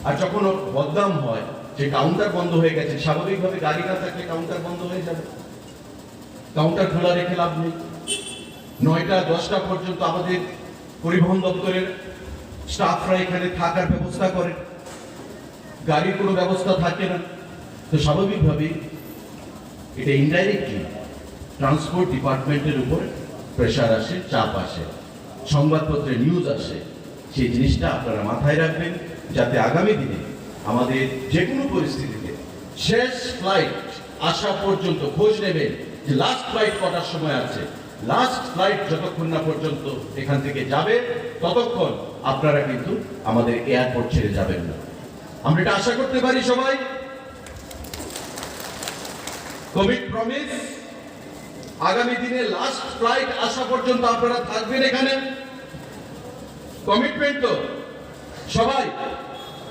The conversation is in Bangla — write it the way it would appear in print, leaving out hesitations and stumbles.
আর যখন বদনাম হয় যে কাউন্টার বন্ধ হয়ে গেছে, স্বাভাবিকভাবে গাড়ি না থাকলে কাউন্টার বন্ধ হয়ে যাবে। কাউন্টার খোলা রেখে লাভ নেই। 9টা 10টা পর্যন্ত আমাদের পরিবহন দপ্তরের স্টাফরা এখানে থাকার ব্যবস্থা করে, গাড়ির কোনো ব্যবস্থা থাকে না। তো স্বাভাবিকভাবেই এটা ইনডাইরেক্টলি ট্রান্সপোর্ট ডিপার্টমেন্টের উপর প্রেশার আসে, চাপ আসে, সংবাদপত্রে নিউজ আসে। সেই জিনিসটা আপনারা মাথায় রাখবেন, যাতে আগামী দিনে আমাদের যে কোনো পরিস্থিতিতে শেষ ফ্লাইট আসা পর্যন্ত খোঁজ নেবেন যে লাস্ট ফ্লাইট কটার সময় আছে। লাস্ট ফ্লাইট যতক্ষণ না পর্যন্ত এখান থেকে যাবে ততক্ষণ আপনারা কিন্তু আমাদের এয়ারপোর্ট ছেড়ে যাবেন না। আমরা এটা আশা করতে পারি সবাই। কোভিড প্রমিস, আগামী দিনে লাস্ট ফ্লাইট আসা পর্যন্ত আপনারা থাকবেন এখানে। কমিটমেন্ট তো সবাই।